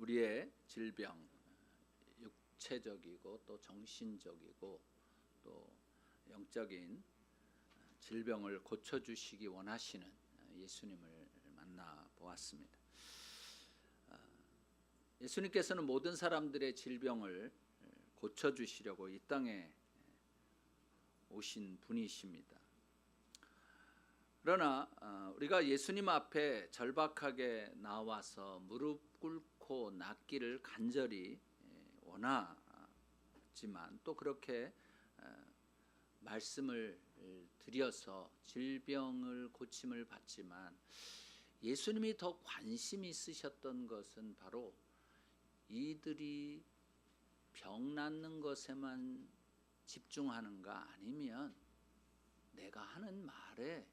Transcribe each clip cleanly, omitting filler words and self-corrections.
우리의 질병, 육체적이고 또 정신적이고 또 영적인 질병을 고쳐주시기 원하시는 예수님을 만나 보았습니다. 예수님께서는 모든 사람들의 질병을 고쳐주시려고 이 땅에 오신 분이십니다. 그러나 우리가 예수님 앞에 절박하게 나와서 무릎 꿇고 낫기를 간절히 원하지만 또 그렇게 말씀을 드려서 질병을 고침을 받지만 예수님이 더 관심 있으셨던 것은 바로 이들이 병 낫는 것에만 집중하는가 아니면 내가 하는 말에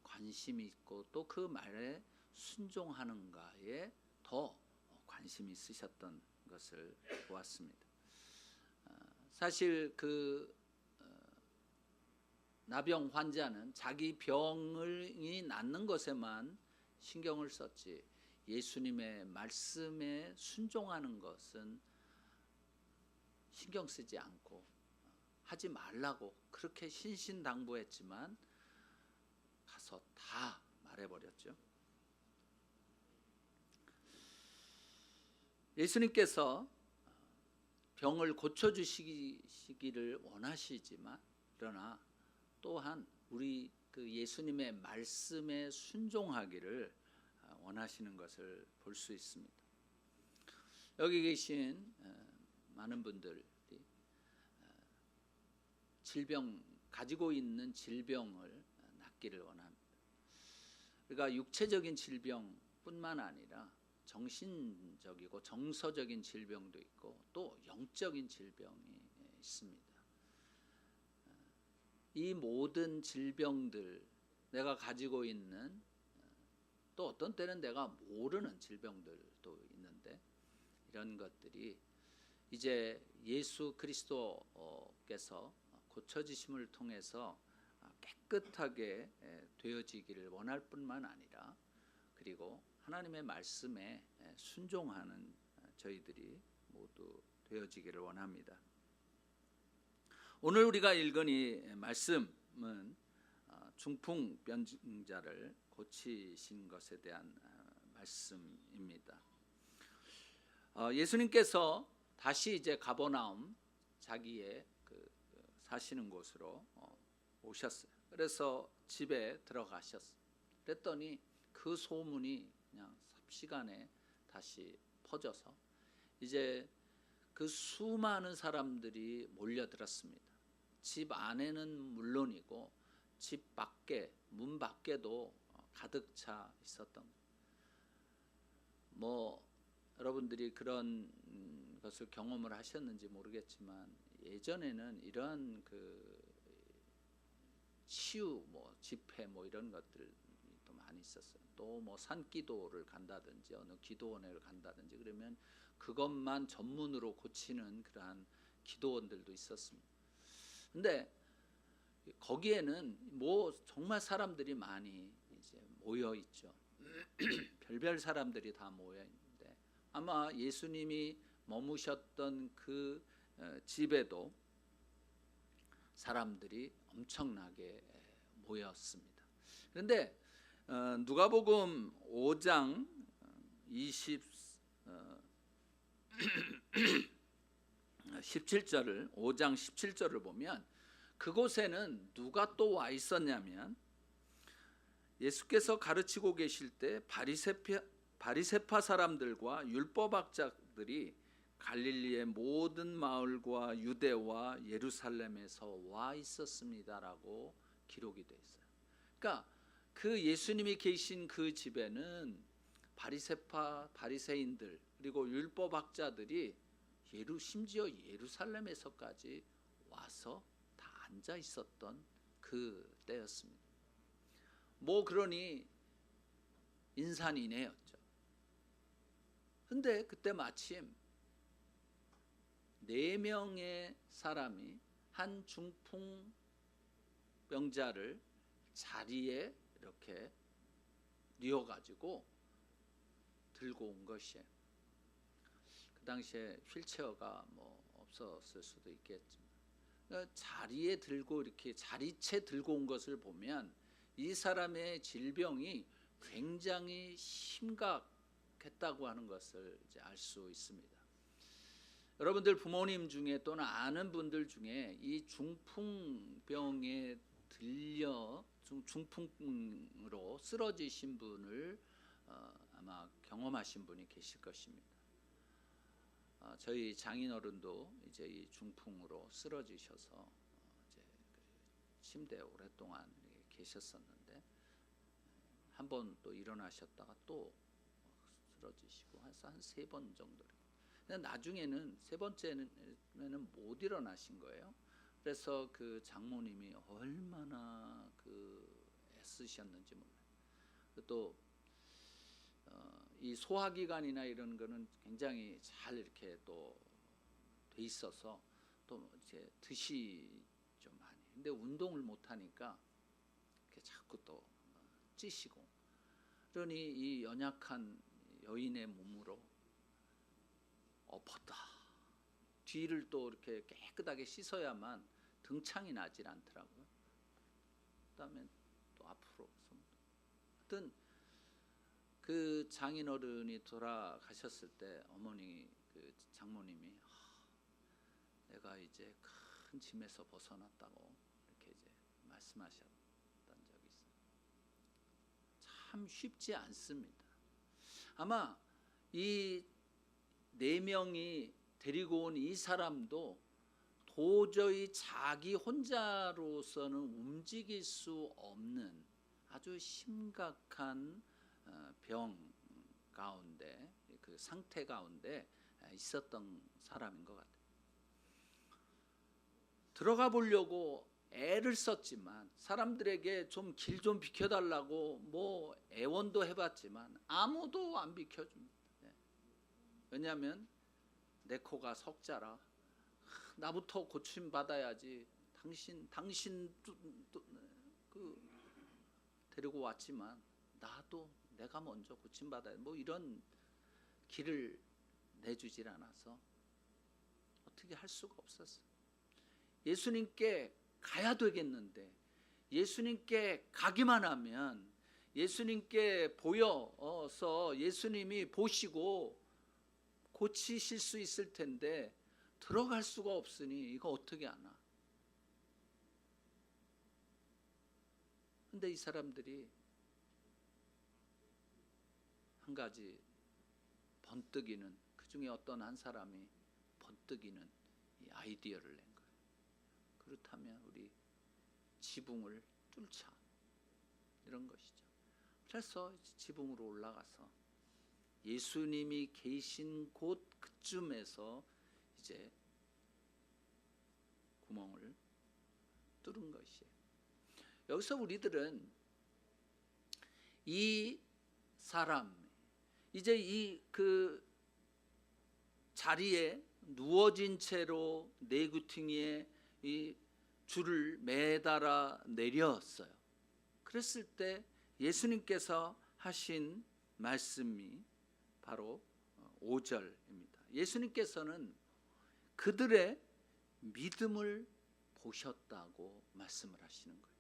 관심이 있고 또 그 말에 순종하는가에 더 관심이 있으셨던 것을 보았습니다. 사실 그 나병 환자는 자기 병이 낫는 것에만 신경을 썼지 예수님의 말씀에 순종하는 것은 신경 쓰지 않고 하지 말라고 그렇게 신신당부했지만 가서 다 말해버렸죠. 예수님께서 병을 고쳐주시기를 원하시지만 그러나 또한 우리 그 예수님의 말씀에 순종하기를 원하시는 것을 볼 수 있습니다. 여기 계신 많은 분들이 가지고 있는 질병을 낫기를 원합니다. 그러니까 육체적인 질병뿐만 아니라 정신적이고 정서적인 질병도 있고 또 영적인 질병이 있습니다. 이 모든 질병들, 내가 가지고 있는 또 어떤 때는 내가 모르는 질병들도 있는데 이런 것들이 이제 예수 그리스도께서 고쳐지심을 통해서 깨끗하게 되어지기를 원할 뿐만 아니라 그리고 하나님의 말씀에 순종하는 저희들이 모두 되어지기를 원합니다. 오늘 우리가 읽은 이 말씀은 중풍병자를 고치신 것에 대한 말씀입니다. 예수님께서 다시 이제 가버나움 자기의 사시는 곳으로 오셨어요. 그래서 집에 들어가셨어요. 그랬더니 그 소문이 그냥 삽시간에 다시 퍼져서 이제 그 수많은 사람들이 몰려들었습니다. 집 안에는 물론이고 집 밖에 문 밖에도 가득 차 있었던 여러분들이 그런 것을 경험을 하셨는지 모르겠지만 예전에는 이런 치유 집회 이런 것들이 또 많이 있었어요. 또 산기도를 간다든지 어느 기도원을 간다든지 그러면 그것만 전문으로 고치는 그러한 기도원들도 있었습니다. 근데 거기에는 정말 사람들이 많이 이제 모여 있죠. 별별 사람들이 다 모여 있는데 아마 예수님이 머무셨던 그 집에도 사람들이 엄청나게 모였습니다. 그런데 누가복음 5장 17절을 보면 그곳에는 누가 또 와 있었냐면 예수께서 가르치고 계실 때 바리새파 사람들과 율법학자들이 갈릴리의 모든 마을과 유대와 예루살렘에서 와 있었습니다라고 기록이 되어 있어요. 그러니까 그 예수님이 계신 그 집에는 바리새인들 그리고 율법학자들이 심지어 예루살렘에서까지 와서 다 앉아 있었던 그 때였습니다. 그러니 인산인해였죠. 근데 그때 마침 4명의 사람이 한 중풍병자를 자리에 이렇게 뉘어가지고 들고 온 것이에요. 그 당시에 휠체어가 뭐 없었을 수도 있겠지만 자리에 들고 이렇게 자리채 들고 온 것을 보면 이 사람의 질병이 굉장히 심각했다고 하는 것을 이제 알 수 있습니다. 여러분들 부모님 중에 또는 아는 분들 중에 이 중풍병에 들려 중풍으로 쓰러지신 분을 아마 경험하신 분이 계실 것입니다. 저희 장인어른도 이제 이 중풍으로 쓰러지셔서 이제 침대에 오랫동안 계셨었는데 한 번 또 일어나셨다가 또 쓰러지시고 한 3번 정도. 나중에는 세 번째는 못 일어나신 거예요. 그래서 그 장모님이 얼마나 애쓰셨는지 몰라요. 또 이 소화기관이나 이런 거는 굉장히 잘 이렇게 또 돼 있어서 또 이제 듯이 좀 많이. 근데 운동을 못 하니까 이렇게 자꾸 또 찌시고. 그러니 이 연약한 여인의 몸으로 엎었다. 뒤를 또 이렇게 깨끗하게 씻어야만 등창이 나질 않더라고요. 그다음에 또 앞으로. 하여튼 그 장인어른이 돌아가셨을 때 어머니 그 장모님이 내가 이제 큰 짐에서 벗어났다고 이렇게 이제 말씀하셨던 적이 있어요. 참 쉽지 않습니다. 아마 이 4명이 데리고 온 이 사람도 도저히 자기 혼자로서는 움직일 수 없는 아주 심각한 병 가운데 그 상태 가운데 있었던 사람인 것 같아요. 들어가 보려고 애를 썼지만 사람들에게 좀 길 좀 비켜달라고 뭐 애원도 해봤지만 아무도 안 비켜줍니다. 왜냐하면 내 코가 석자라 나부터 고침 받아야지. 당신 데리고 왔지만 나도 내가 먼저 고침 받아야 뭐 이런 길을 내주질 않아서 어떻게 할 수가 없었어요. 예수님께 가야 되겠는데 예수님께 가기만 하면 예수님께 보여서 예수님이 보시고 고치실 수 있을 텐데 들어갈 수가 없으니 이거 어떻게 하나. 근데 이 사람들이 한 가지 번뜩이는, 그 중에 어떤 한 사람이 번뜩이는 이 아이디어를 낸 거예요. 그렇다면 우리 지붕을 뚫자, 이런 것이죠. 그래서 지붕으로 올라가서 예수님이 계신 곳 그쯤에서 이제 구멍을 뚫은 것이에요. 여기서 우리들은 이 사람, 이제 이 자리에 누워진 채로 내구퉁이에 이 줄을 매달아 내렸어요. 그랬을 때 예수님께서 하신 말씀이 바로 5절입니다. 예수님께서는 그들의 믿음을 보셨다고 말씀을 하시는 거예요.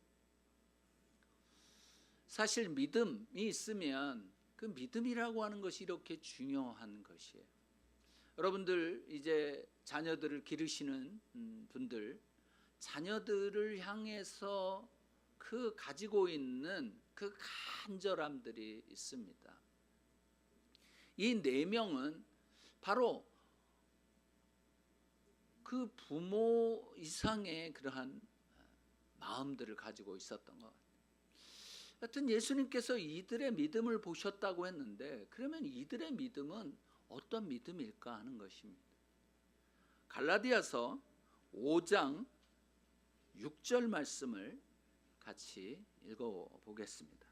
사실 믿음이 있으면 그 믿음이라고 하는 것이 이렇게 중요한 것이에요. 여러분들 이제 자녀들을 기르시는 분들, 자녀들을 향해서 그 가지고 있는 그 간절함들이 있습니다. 이 4명은 바로 그 부모 이상의 그러한 마음들을 가지고 있었던 것 같아요. 하여튼 예수님께서 이들의 믿음을 보셨다고 했는데 그러면 이들의 믿음은 어떤 믿음일까 하는 것입니다. 갈라디아서 5장 6절 말씀을 같이 읽어보겠습니다.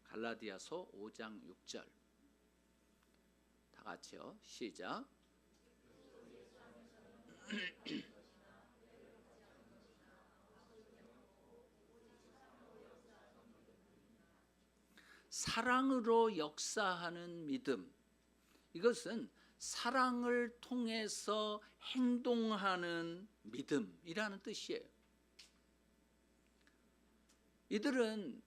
갈라디아서 5장 6절 다 같이요. 시작. 사랑으로 역사하는 믿음, 이것은 사랑을 통해서 행동하는 믿음이라는 뜻이에요. 이들은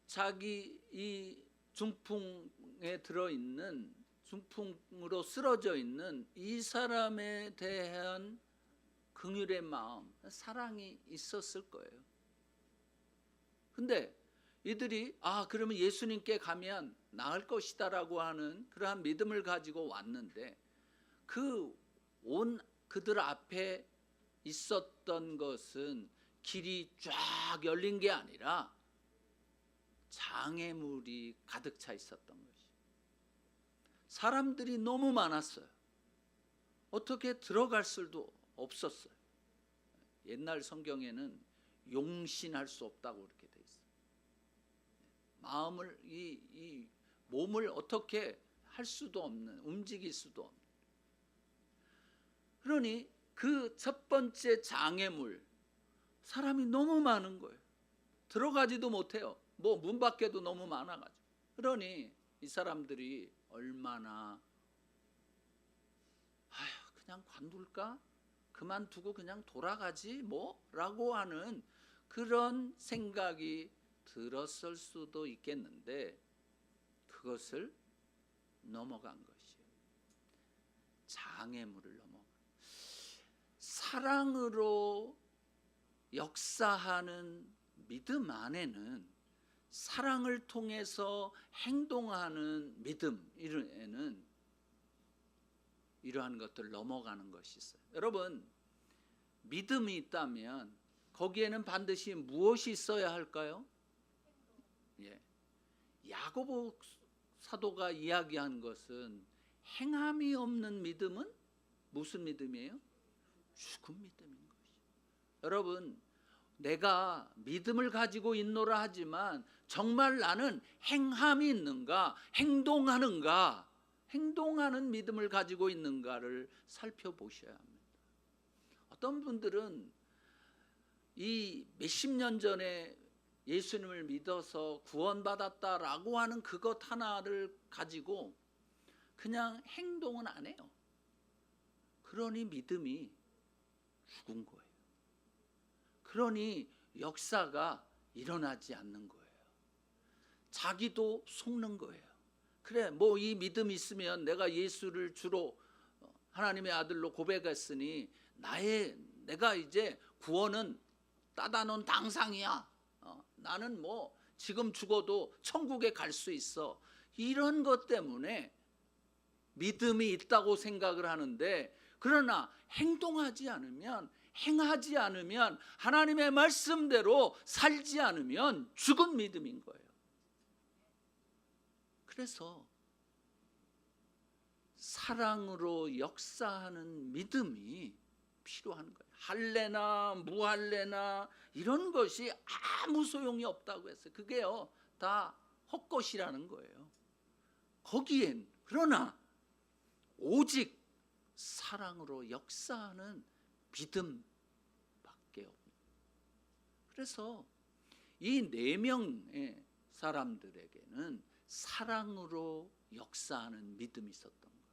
자기 이 중풍에 들어있는, 중풍으로 쓰러져 있는 이 사람에 대한 긍휼의 마음, 사랑이 있었을 거예요. 근데 이들이 그러면 예수님께 가면 나을 것이다라고 하는 그러한 믿음을 가지고 왔는데, 그들 앞에 있었던 것은 길이 쫙 열린 게 아니라 장애물이 가득 차 있었던 것이. 사람들이 너무 많았어요. 어떻게 들어갈 수도 없었어요. 옛날 성경에는 용신할 수 없다고 그렇게 돼 있어요. 마음을, 이 몸을 어떻게 할 수도 없는, 움직일 수도 없는. 그러니 그 첫 번째 장애물, 사람이 너무 많은 거예요. 들어가지도 못해요. 문 밖에도 너무 많아가지고. 그러니 이 사람들이 얼마나 그냥 관둘까? 그만두고 그냥 돌아가지 라고 하는 그런 생각이 들었을 수도 있겠는데, 그것을 넘어간 것이에요. 장애물을 넘어간. 사랑으로 역사하는 믿음 안에는, 사랑을 통해서 행동하는 믿음에는 이러한 것들을 넘어가는 것이 있어요. 여러분, 믿음이 있다면 거기에는 반드시 무엇이 있어야 할까요? 야고보 사도가 이야기한 것은, 행함이 없는 믿음은 무슨 믿음이에요? 죽은 믿음인 것이죠. 여러분, 내가 믿음을 가지고 있노라 하지만 정말 나는 행함이 있는가, 행동하는가, 행동하는 믿음을 가지고 있는가를 살펴보셔야 합니다. 어떤 분들은 이 몇십 년 전에 예수님을 믿어서 구원받았다라고 하는 그것 하나를 가지고 그냥 행동은 안 해요. 그러니 믿음이 죽은 거예요. 그러니 역사가 일어나지 않는 거예요. 자기도 속는 거예요. 그래, 이 믿음이 있으면 내가 예수를 주로 하나님의 아들로 고백했으니 내가 이제 구원은 따다 놓은 당상이야. 나는 지금 죽어도 천국에 갈 수 있어. 이런 것 때문에 믿음이 있다고 생각을 하는데, 그러나 행하지 않으면, 하나님의 말씀대로 살지 않으면 죽은 믿음인 거예요. 그래서 사랑으로 역사하는 믿음이 필요한 거예요. 할래나 무할래나 이런 것이 아무 소용이 없다고 했어요. 그게요, 다 헛것이라는 거예요. 거기엔 그러나 오직 사랑으로 역사하는 믿음밖에 없는. 그래서 이 4명의 사람들에게는 사랑으로 역사하는 믿음이 있었던 거예요.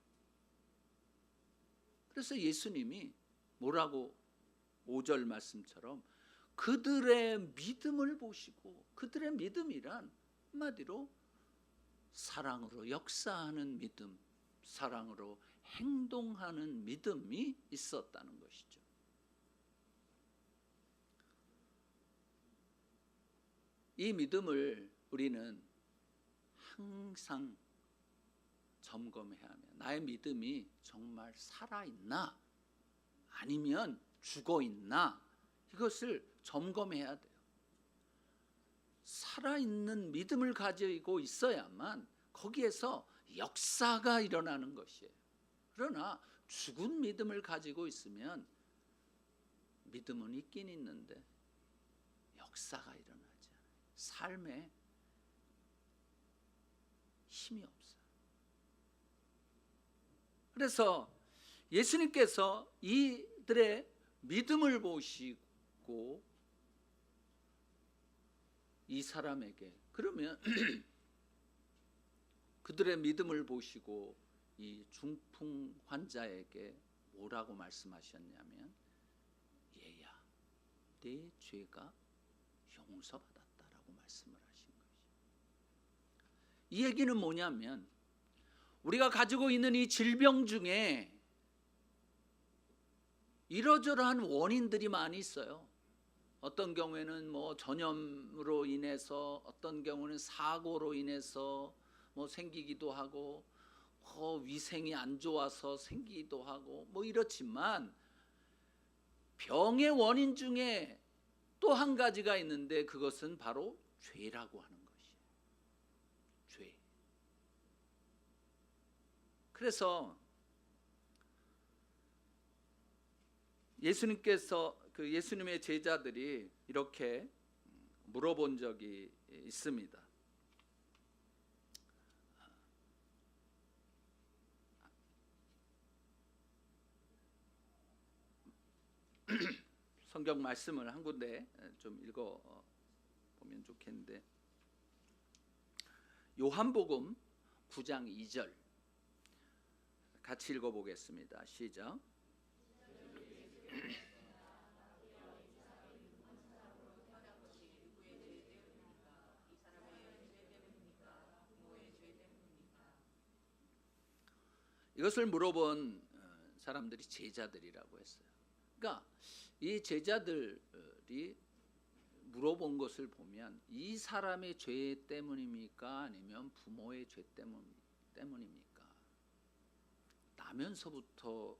그래서 예수님이 뭐라고 5절 말씀처럼 그들의 믿음을 보시고, 그들의 믿음이란 한마디로 사랑으로 역사하는 믿음, 사랑으로 행동하는 믿음이 있었다는 것이죠. 이 믿음을 우리는 항상 점검해야 하며, 나의 믿음이 정말 살아있나 아니면 죽어있나, 이것을 점검해야 돼요. 살아있는 믿음을 가지고 있어야만 거기에서 역사가 일어나는 것이에요. 그러나 죽은 믿음을 가지고 있으면 믿음은 있긴 있는데 역사가 일어나지 않아요. 삶에 힘이 없어요. 그래서 예수님께서 이들의 믿음을 보시고 이 사람에게, 그러면 그들의 믿음을 보시고 이 중풍 환자에게 뭐라고 말씀하셨냐면, 얘야, 내 죄가 용서받았다라고 말씀을 하신 것이죠. 이 얘기는 뭐냐면, 우리가 가지고 있는 이 질병 중에 이러저러한 원인들이 많이 있어요. 어떤 경우에는 뭐 전염으로 인해서, 어떤 경우는 사고로 인해서 뭐 생기기도 하고, 위생이 안 좋아서 생기기도 하고, 뭐 이렇지만 병의 원인 중에 또 한 가지가 있는데, 그것은 바로 죄라고 하는 것이에요. 죄. 그래서 예수님의 제자들이 이렇게 물어본 적이 있습니다. 성경 말씀을 한 군데 좀 읽어 보면 좋겠는데, 요한복음 9장 2절 같이 읽어 보겠습니다. 시작. 이것을 물어본 사람들이 제자들이라고 했어요. 그러니까 이 제자들이 물어본 것을 보면, 이 사람의 죄 때문입니까? 아니면 부모의 죄 때문입니까? 나면서부터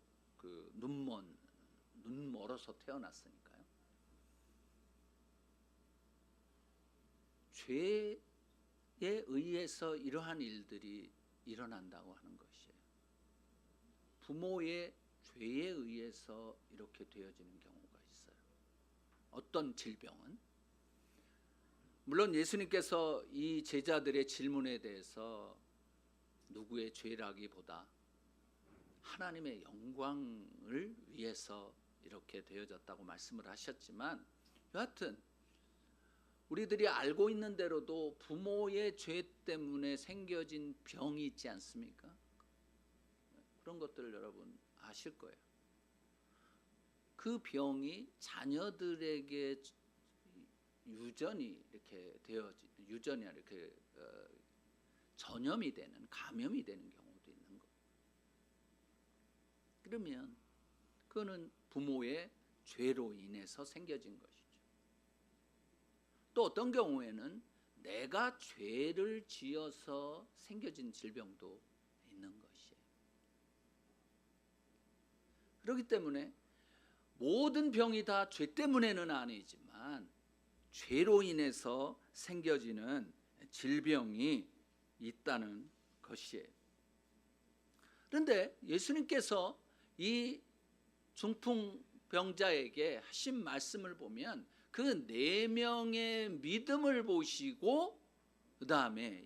눈 멀어서 태어났으니까요. 죄에 의해서 이러한 일들이 일어난다고 하는 것이에요. 부모의 죄에 의해서 이렇게 되어지는 경우가 있어요. 어떤 질병은, 물론 예수님께서 이 제자들의 질문에 대해서 누구의 죄라기보다 하나님의 영광을 위해서 이렇게 되어졌다고 말씀을 하셨지만, 여하튼 우리들이 알고 있는 대로도 부모의 죄 때문에 생겨진 병이 있지 않습니까? 그런 것들을 여러분 아실 거예요. 그 병이 자녀들에게 유전이 이렇게 전염이 되는, 감염이 되는 경우도 있는 거예요. 그러면 그거는 부모의 죄로 인해서 생겨진 것이죠. 또 어떤 경우에는 내가 죄를 지어서 생겨진 질병도 있는 것이에요. 그렇기 때문에 모든 병이 다 죄 때문에는 아니지만, 죄로 인해서 생겨지는 질병이 있다는 것이에요. 그런데 예수님께서 이 중풍병자에게 하신 말씀을 보면, 그 4명의 믿음을 보시고 그 다음에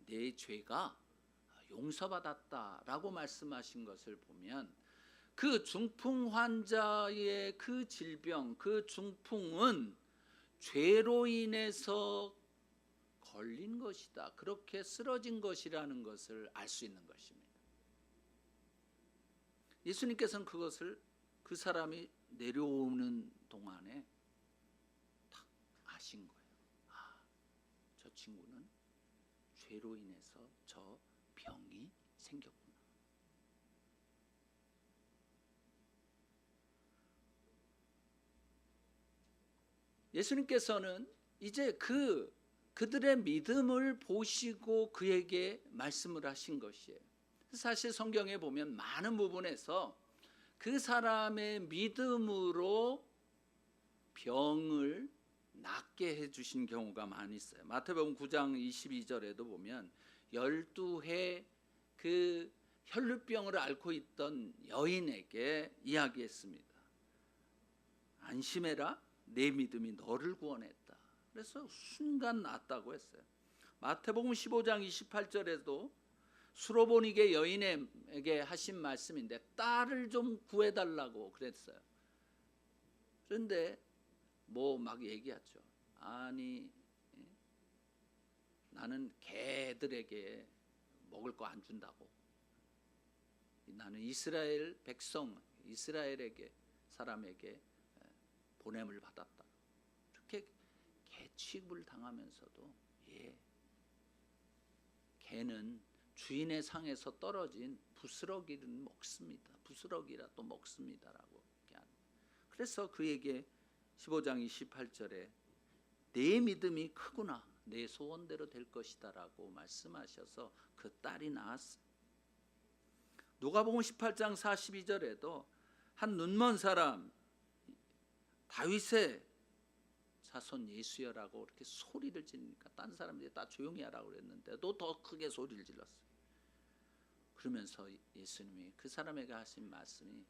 내 죄가 용서받았다라고 말씀하신 것을 보면, 그 중풍 환자의 그 질병, 그 중풍은 죄로 인해서 걸린 것이다, 그렇게 쓰러진 것이라는 것을 알 수 있는 것입니다. 예수님께서는 그것을 그 사람이 내려오는 동안에 딱 아신 거예요. 저 친구는 죄로 인해서 저 병이 생겼구나. 예수님께서는 이제 그들의 믿음을 보시고 그에게 말씀을 하신 것이에요. 사실 성경에 보면 많은 부분에서 그 사람의 믿음으로 병을 낫게 해주신 경우가 많이 있어요. 마태복음 9장 22절에도 보면 12해 그 혈루병을 앓고 있던 여인에게 이야기했습니다. 안심해라, 내 믿음이 너를 구원했다. 그래서 순간 낫다고 했어요. 마태복음 15장 28절에도 수로보니게 여인에게 하신 말씀인데, 딸을 좀 구해달라고 그랬어요. 그런데 뭐 막 얘기하죠. 아니, 나는 개들에게 먹을 거 안 준다고. 나는 이스라엘 백성, 이스라엘에게 사람에게 보냄을 받았다. 이렇게 개취급을 당하면서도 개는 주인의 상에서 떨어진 부스러기를 먹습니다. 부스러기라도 먹습니다라고. 그래서 그에게 15장 28절에 내 믿음이 크구나, 내 소원대로 될 것이다 라고 말씀하셔서 그 딸이 낳았어요. 누가복음 18장 42절에도 한 눈먼 사람, 다윗의 자손 예수여라고 이렇게 소리를 지르니까 딴 사람들이 다 조용히 하라고 그랬는데도 더 크게 소리를 질렀어요. 그러면서 예수님이 그 사람에게 하신 말씀이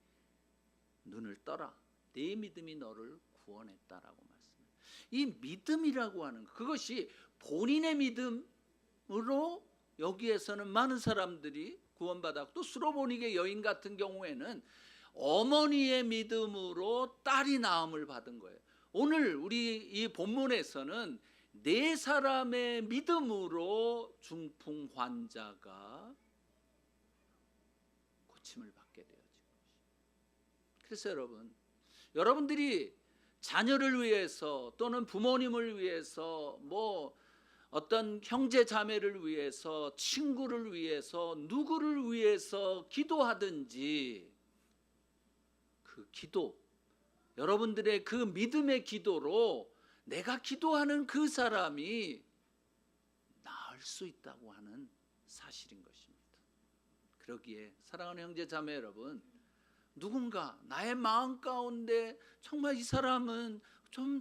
눈을 떠라, 내 믿음이 너를 구원했다라고 말씀해요. 이 믿음이라고 하는 그것이 본인의 믿음으로 여기에서는 많은 사람들이 구원받았고, 또 수로보니게 여인 같은 경우에는 어머니의 믿음으로 딸이 나음을 받은 거예요. 오늘 우리 이 본문에서는 네 사람의 믿음으로 중풍 환자가 고침을 받게 되어진 것입니다. 그래서 여러분들이 자녀를 위해서 또는 부모님을 위해서 어떤 형제 자매를 위해서, 친구를 위해서, 누구를 위해서 기도하든지 그 기도, 여러분들의 그 믿음의 기도로 내가 기도하는 그 사람이 나을 수 있다고 하는 사실인 것입니다. 그러기에 사랑하는 형제 자매 여러분, 누군가 나의 마음 가운데 정말 이 사람은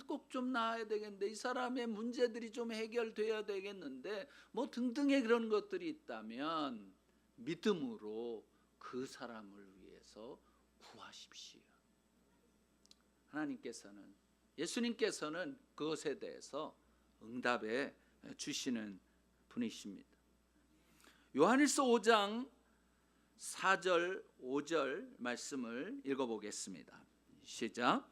꼭 좀 나아야 되겠는데, 이 사람의 문제들이 좀 해결돼야 되겠는데 등등의 그런 것들이 있다면 믿음으로 그 사람을 위해서 구하십시오. 하나님께서는, 예수님께서는 그것에 대해서 응답해 주시는 분이십니다. 요한일서 5장 4절 5절 말씀을 읽어보겠습니다. 시작.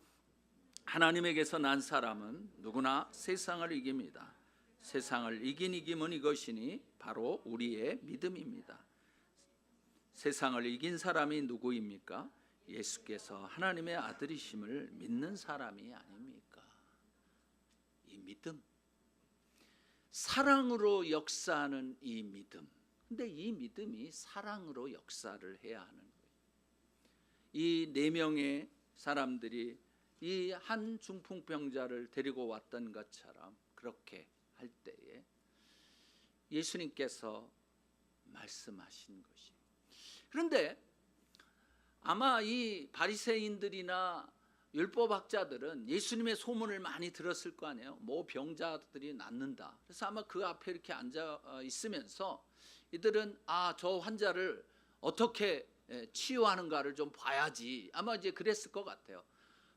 하나님에게서 난 사람은 누구나 세상을 이깁니다. 세상을 이긴 이김은 이것이니 바로 우리의 믿음입니다. 세상을 이긴 사람이 누구입니까? 예수께서 하나님의 아들이심을 믿는 사람이 아닙니까? 이 믿음, 사랑으로 역사하는 이 믿음. 근데 이 믿음이 사랑으로 역사를 해야 하는 거예요. 이 4명의 사람들이 이 한 중풍병자를 데리고 왔던 것처럼 그렇게 할 때에 예수님께서 말씀하신 것이. 그런데 아마 이 바리새인들이나 율법학자들은 예수님의 소문을 많이 들었을 거 아니에요. 병자들이 낫는다. 그래서 아마 그 앞에 이렇게 앉아 있으면서 이들은 저 환자를 어떻게 치유하는가를 좀 봐야지, 아마 이제 그랬을 것 같아요.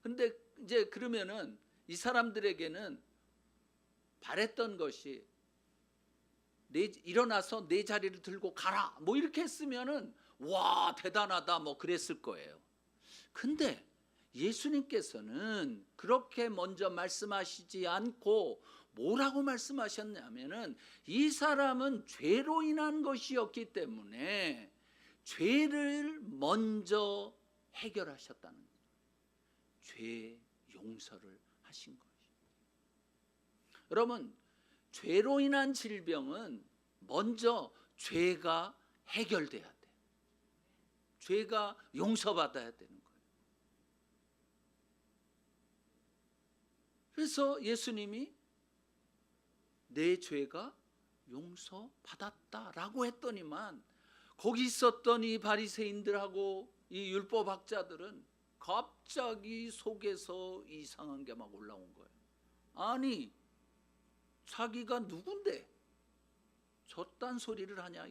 근데 이제 그러면은 이 사람들에게는 바랬던 것이 일어나서 내 자리를 들고 가라 이렇게 했으면은 와 대단하다 그랬을 거예요. 근데 예수님께서는 그렇게 먼저 말씀하시지 않고 뭐라고 말씀하셨냐면은 이 사람은 죄로 인한 것이었기 때문에 죄를 먼저 해결하셨다는 거예요. 죄 용서를 하신 거예요. 여러분, 죄로 인한 질병은 먼저 죄가 해결돼야 돼요. 죄가 용서받아야 되는 거예요. 그래서 예수님이 내 죄가 용서받았다라고 했더니만 거기 있었던 이 바리새인들하고 이 율법학자들은 갑자기 속에서 이상한 게 막 올라온 거예요. 아니, 자기가 누군데 저딴 소리를 하냐.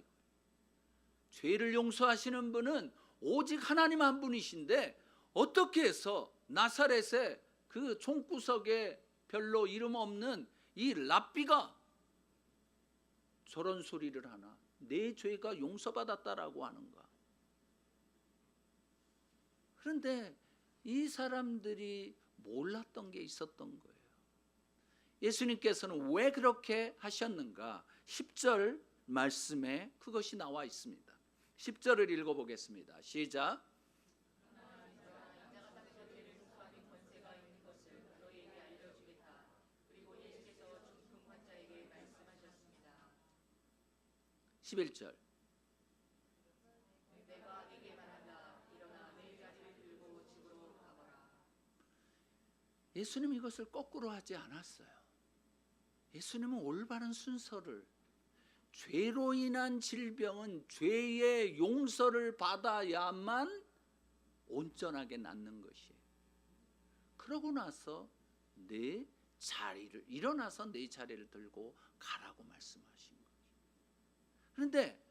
죄를 용서하시는 분은 오직 하나님 한 분이신데 어떻게 해서 나사렛의 그 총구석에 별로 이름 없는 이 랍비가 저런 소리를 하나. 내 죄가 용서받았다라고 하는가. 그런데 이 사람들이 몰랐던 게 있었던 거예요. 예수님께서는 왜 그렇게 하셨는가? 10절 말씀에 그것이 나와 있습니다. 10절을 읽어보겠습니다. 시작. (11절) 예수님 이것을 거꾸로 하지 않았어요. 예수님은 올바른 순서를, 죄로 인한 질병은 죄의 용서를 받아야만 온전하게 낫는 것이에요. 그러고 나서 일어나서 내 자리를 들고 가라고 말씀하신 거예요. 그런데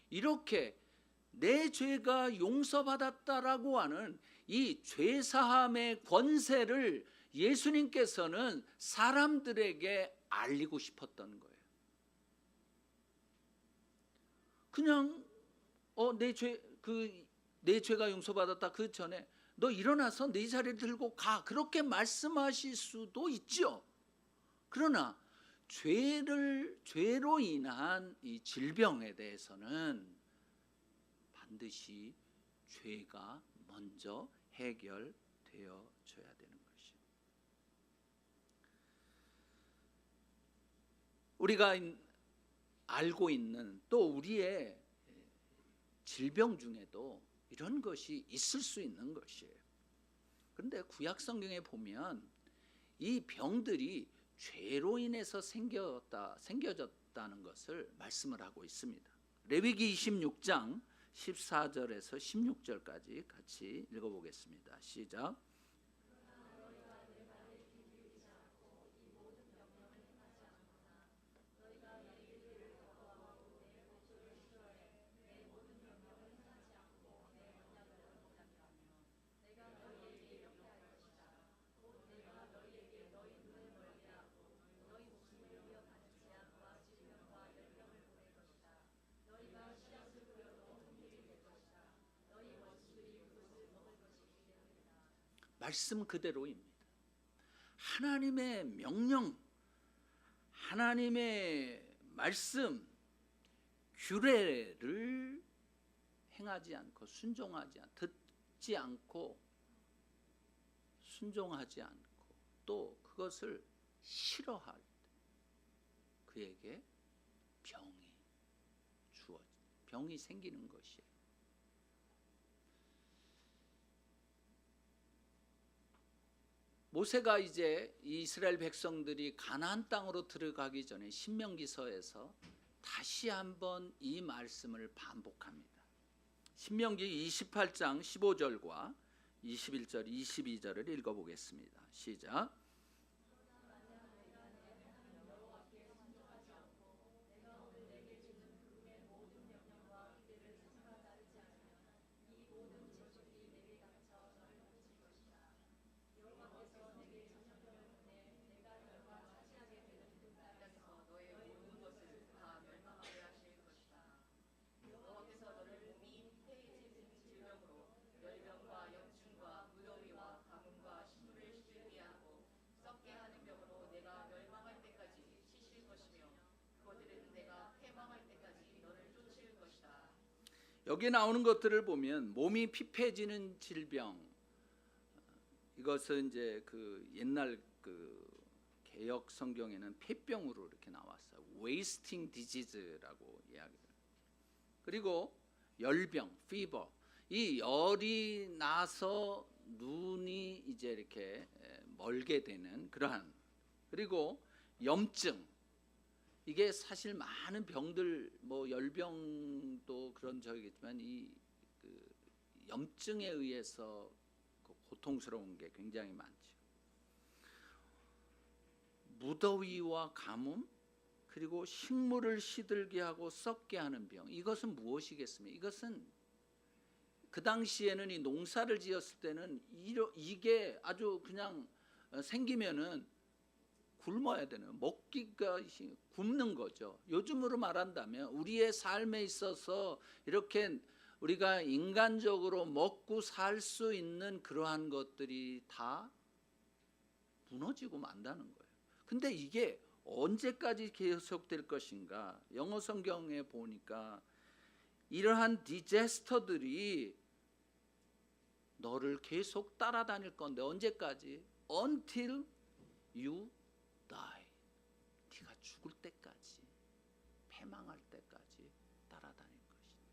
이렇게 내 죄가 용서받았다라고 하는 이 죄사함의 권세를 예수님께서는 사람들에게 알리고 싶었던 거예요. 그냥 내 죄가 용서받았다, 그 전에 너 일어나서 네 자리를 들고 가, 그렇게 말씀하실 수도 있죠. 그러나 죄로 인한 이 질병에 대해서는 반드시 죄가 먼저 해결되어 줘야 되는 것이죠. 우리가 알고 있는 또 우리의 질병 중에도 이런 것이 있을 수 있는 것이에요. 그런데 구약 성경에 보면 이 병들이 죄로 인해서 생겨졌다는 것을 말씀을 하고 있습니다. 레위기 26장 14절에서 16절까지 같이 읽어보겠습니다. 시작. 말씀 그대로입니다. 하나님의 명령, 하나님의 말씀, 규례를 행하지 않고 듣지 않고 순종하지 않고 또 그것을 싫어할 때 그에게 병이 생기는 것이에요. 모세가 이제 이스라엘 백성들이 가나안 땅으로 들어가기 전에 신명기서에서 다시 한번 이 말씀을 반복합니다. 신명기 28장 15절과 21절, 22절을 읽어보겠습니다. 시작. 여기 나오는 것들을 보면 몸이 피폐해지는 질병, 이것은 이제 그 옛날 그 개역 성경에는 폐병으로 이렇게 나왔어요. wasting disease라고 이야기를. 그리고 열병, fever. 이 열이 나서 눈이 이제 이렇게 멀게 되는 그러한, 그리고 염증. 이게 사실 많은 병들, 뭐 열병도 그런 적이겠지만 그 염증에 의해서 고통스러운 게 굉장히 많죠. 무더위와 가뭄, 그리고 식물을 시들게 하고 썩게 하는 병. 이것은 무엇이겠습니까? 이것은 그 당시에는 이 농사를 지었을 때는 이게 아주 그냥 생기면은 굶어야 되는, 먹기가 굶는 거죠. 요즘으로 말한다면 우리의 삶에 있어서 이렇게 우리가 인간적으로 먹고 살 수 있는 그러한 것들이 다 무너지고 만다는 거예요. 근데 이게 언제까지 계속될 것인가? 영어 성경에 보니까 이러한 디제스터들이 너를 계속 따라다닐 건데 언제까지? Until you die. 네가 죽을 때까지, 패망할 때까지 따라다닐 것이다.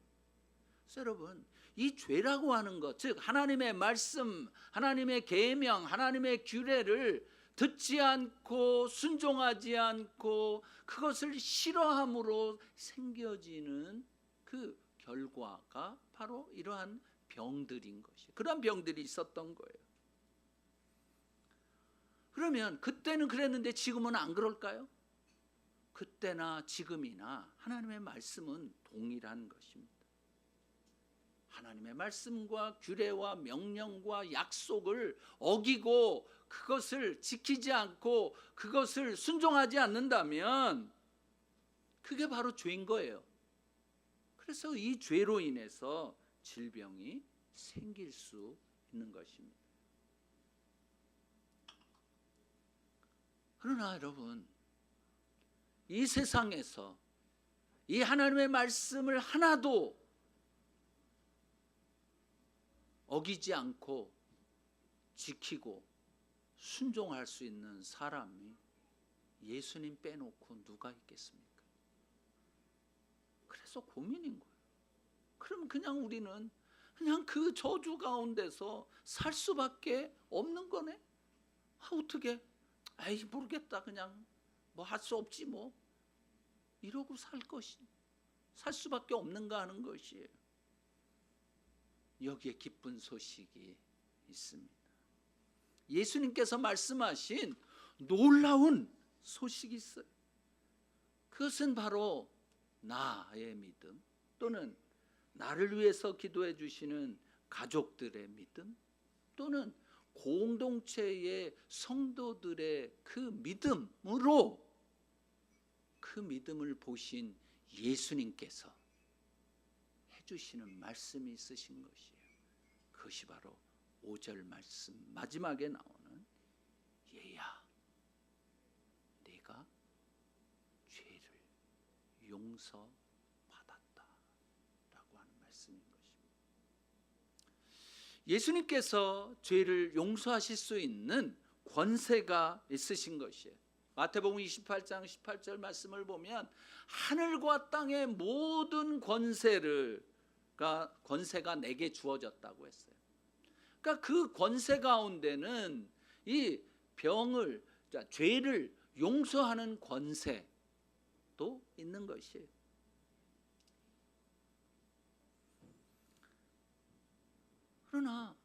그래서 여러분, 이 죄라고 하는 것, 즉 하나님의 말씀, 하나님의 계명, 하나님의 규례를 듣지 않고 순종하지 않고 그것을 싫어함으로 생겨지는 그 결과가 바로 이러한 병들인 것이에요. 그런 병들이 있었던 거예요. 그러면 그때는 그랬는데 지금은 안 그럴까요? 그때나 지금이나 하나님의 말씀은 동일한 것입니다. 하나님의 말씀과 규례와 명령과 약속을 어기고 그것을 지키지 않고 그것을 순종하지 않는다면 그게 바로 죄인 거예요. 그래서 이 죄로 인해서 질병이 생길 수 있는 것입니다. 그러나 여러분, 이 세상에서 이 하나님의 말씀을 하나도 어기지 않고 지키고 순종할 수 있는 사람이 예수님 빼놓고 누가 있겠습니까? 그래서 고민인 거예요. 그럼 그냥 우리는 그냥 그 저주 가운데서 살 수밖에 없는 거네? 어떻게? 에이 모르겠다, 그냥 뭐 할 수 없지 뭐 이러고 살 수밖에 없는가 하는 것이에요. 여기에 기쁜 소식이 있습니다. 예수님께서 말씀하신 놀라운 소식이 있어요. 그것은 바로 나의 믿음, 또는 나를 위해서 기도해 주시는 가족들의 믿음, 또는 공동체의 성도들의 그 믿음으로 그 믿음을 보신 예수님께서 해주시는 말씀이 있으신 것이에요. 그것이 바로 5절 말씀 마지막에 나오는 얘야, 네가 죄를 용서받았다 라고 하는 말씀인 것입니다. 예수님께서 죄를 용서하실 수 있는 권세가 있으신 것이에요. 마태복음 28장 18절 말씀을 보면 하늘과 땅의 모든 권세가 내게 주어졌다고 했어요. 그러니까 그 권세 가운데는 이 죄를 용서하는 권세도 있는 것이에요. 그러나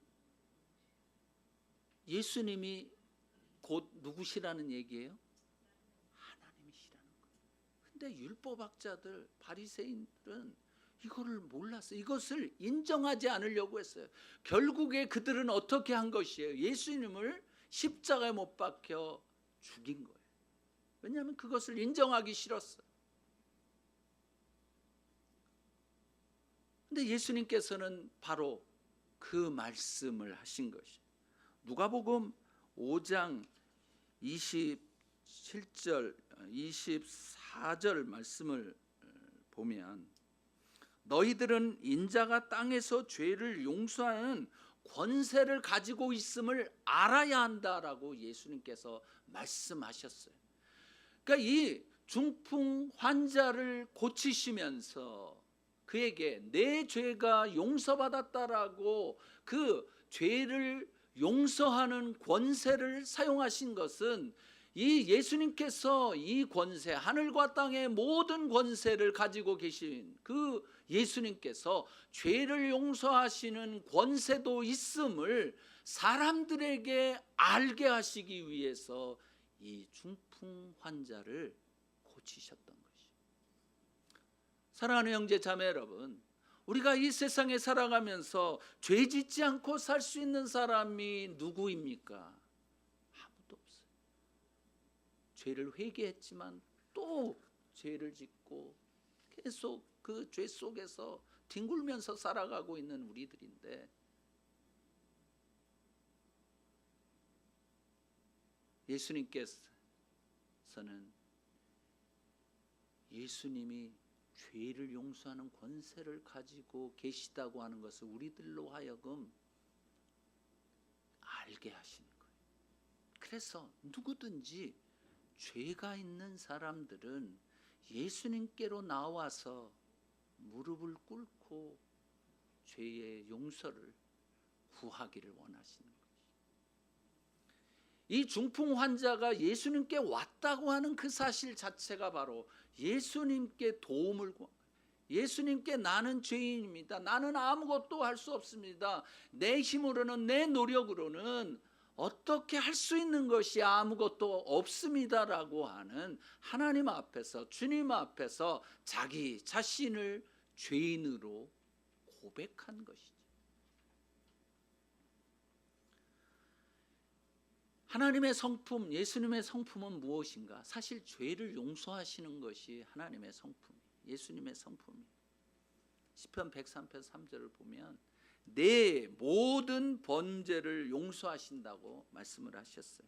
예수님이 곧 누구시라는 얘기예요? 하나님이시라는 거예요. 근데 율법학자들, 바리새인들은 이거를 몰랐어요. 이것을 인정하지 않으려고 했어요. 결국에 그들은 어떻게 한 것이에요? 예수님을 십자가에 못 박혀 죽인 거예요. 왜냐하면 그것을 인정하기 싫었어요. 근데 예수님께서는 바로 그 말씀을 하신 것이에요. 누가복음 5장 27절 24절 말씀을 보면 너희들은 인자가 땅에서 죄를 용서하는 권세를 가지고 있음을 알아야 한다라고 예수님께서 말씀하셨어요. 그러니까 이 중풍 환자를 고치시면서 그에게 내 죄가 용서받았다라고 그 죄를 용서하는 권세를 사용하신 것은 이 예수님께서 이 권세, 하늘과 땅의 모든 권세를 가지고 계신 그 예수님께서 죄를 용서하시는 권세도 있음을 사람들에게 알게 하시기 위해서 이 중풍 환자를 고치셨던 것이죠. 사랑하는 형제 자매 여러분, 우리가 이 세상에 살아가면서 죄 짓지 않고 살 수 있는 사람이 누구입니까? 아무도 없어요. 죄를 회개했지만 또 죄를 짓고 계속 그 죄 속에서 뒹굴면서 살아가고 있는 우리들인데, 예수님께서는 예수님이 죄를 용서하는 권세를 가지고 계시다고 하는 것을 우리들로 하여금 알게 하시는 거예요. 그래서 누구든지 죄가 있는 사람들은 예수님께로 나와서 무릎을 꿇고 죄의 용서를 구하기를 원하시는 거예요. 이 중풍 환자가 예수님께 왔다고 하는 그 사실 자체가 바로 예수님께 도움을 구한 거예요. 예수님께 나는 죄인입니다. 나는 아무것도 할 수 없습니다. 내 힘으로는, 내 노력으로는 어떻게 할 수 있는 것이 아무것도 없습니다라고 하는 하나님 앞에서, 주님 앞에서 자기 자신을 죄인으로 고백한 것이죠. 하나님의 성품, 예수님의 성품은 무엇인가? 사실 죄를 용서하시는 것이 하나님의 성품, 예수님의 성품이에요. 시편 103편 3절을 보면 내 모든 번제를 용서하신다고 말씀을 하셨어요.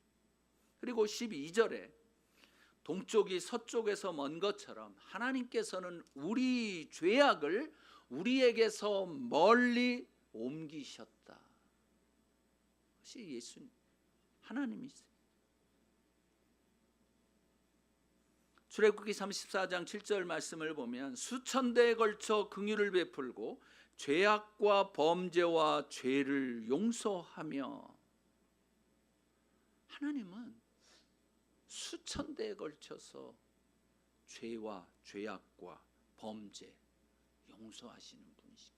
그리고 12절에 동쪽이 서쪽에서 먼 것처럼 하나님께서는 우리 죄악을 우리에게서 멀리 옮기셨다. 그것이 예수님, 하나님이세요. 출애굽기 34장 7절 말씀을 보면 수천 대에 걸쳐 긍휼을 베풀고 죄악과 범죄와 죄를 용서하며, 하나님은 수천 대에 걸쳐서 죄와 죄악과 범죄 용서하시는 분이십니다.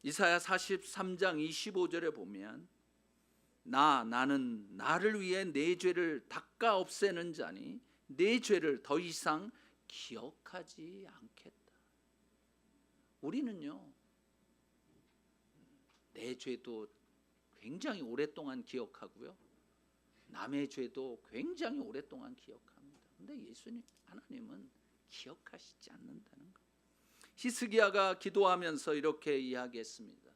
이사야 43장 25절에 보면 나는 나를 위해 내 죄를 닦아 없애는 자니 내 죄를 더 이상 기억하지 않겠다. 우리는요, 내 죄도 굉장히 오랫동안 기억하고요, 남의 죄도 굉장히 오랫동안 기억합니다. 그런데 예수님, 하나님은 기억하시지 않는다는 것. 히스기야가 기도하면서 이렇게 이야기했습니다.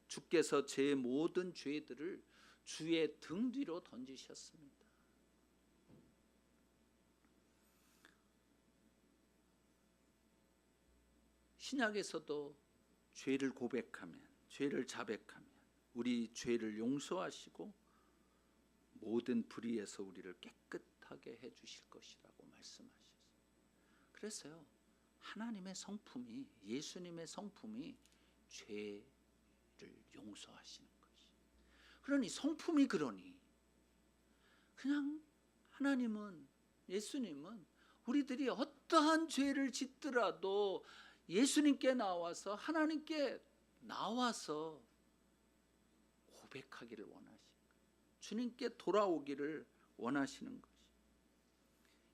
주께서 제 모든 죄들을 주의 등 뒤로 던지셨습니다. 신약에서도 죄를 고백하면, 죄를 자백하면 우리 죄를 용서하시고 모든 불의에서 우리를 깨끗하게 해주실 것이라고 말씀하셨어요. 그래서요, 하나님의 성품이, 예수님의 성품이 죄를 용서하시는 것이. 그러니 성품이 그러니 그냥 하나님은, 예수님은 우리들이 어떠한 죄를 짓더라도 예수님께 나와서, 하나님께 나와서 고백하기를 원하시고 주님께 돌아오기를 원하시는 것이.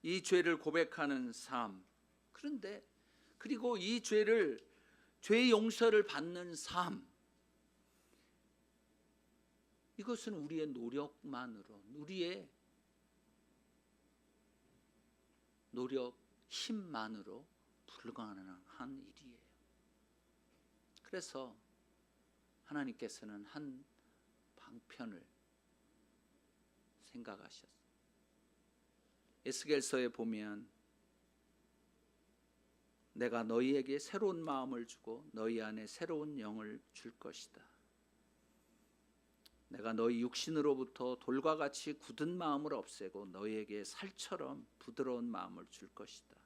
이 죄를 고백하는 삶, 그런데 그리고 이 죄 용서를 받는 삶, 이것은 우리의 노력만으로, 우리의 노력, 힘만으로 불가능한 일이에요. 그래서 하나님께서는 한 방편을 생각하셨어요. 에스겔서에 보면 내가 너희에게 새로운 마음을 주고 너희 안에 새로운 영을 줄 것이다. 내가 너희 육신으로부터 돌과 같이 굳은 마음을 없애고 너희에게 살처럼 부드러운 마음을 줄 것이다.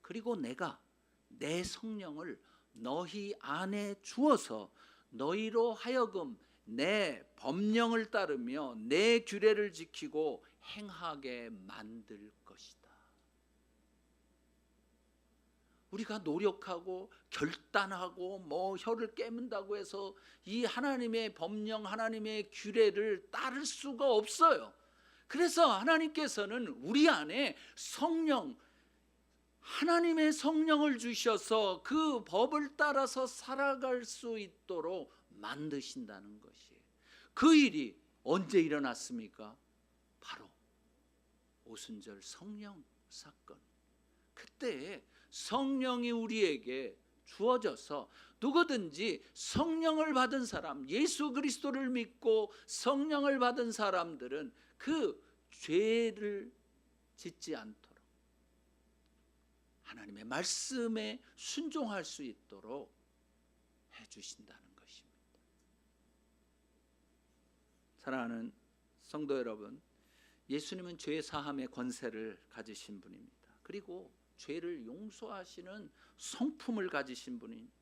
그리고 내가 내 성령을 너희 안에 주어서 너희로 하여금 내 법령을 따르며 내 규례를 지키고 행하게 만들 것이다. 우리가 노력하고 결단하고 혀를 깨문다고 해서 이 하나님의 법령, 하나님의 규례를 따를 수가 없어요. 그래서 하나님께서는 우리 안에 성령, 하나님의 성령을 주셔서 그 법을 따라서 살아갈 수 있도록 만드신다는 것이에요. 그 일이 언제 일어났습니까? 바로 오순절 성령 사건. 그때 성령이 우리에게 주어져서 누구든지 성령을 받은 사람, 예수 그리스도를 믿고 성령을 받은 사람들은 그 죄를 짓지 않도록 하나님의 말씀에 순종할 수 있도록 해주신다는 것입니다. 사랑하는 성도 여러분, 예수님은 죄 사함의 권세를 가지신 분입니다. 그리고 죄를 용서하시는 성품을 가지신 분입니다.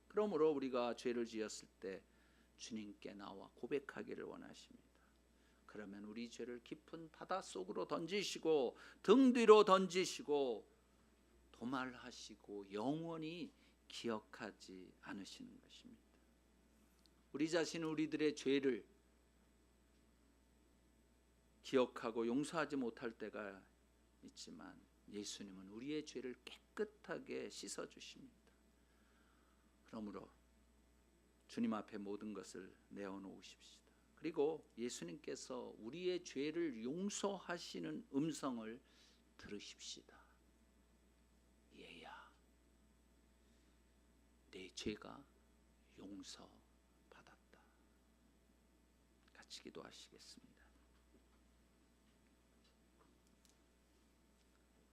그러므로 우리가 죄를 지었을 때 주님께 나와 고백하기를 원하십니다. 그러면 우리 죄를 깊은 바다 속으로 던지시고 등 뒤로 던지시고 도말하시고 영원히 기억하지 않으시는 것입니다. 우리 자신은 우리들의 죄를 기억하고 용서하지 못할 때가 있지만 예수님은 우리의 죄를 깨끗하게 씻어주십니다. 그러므로 주님 앞에 모든 것을 내어놓으십시다. 그리고 예수님께서 우리의 죄를 용서하시는 음성을 들으십시다. 얘야, 내 죄가 용서받았다. 같이 기도하시겠습니다.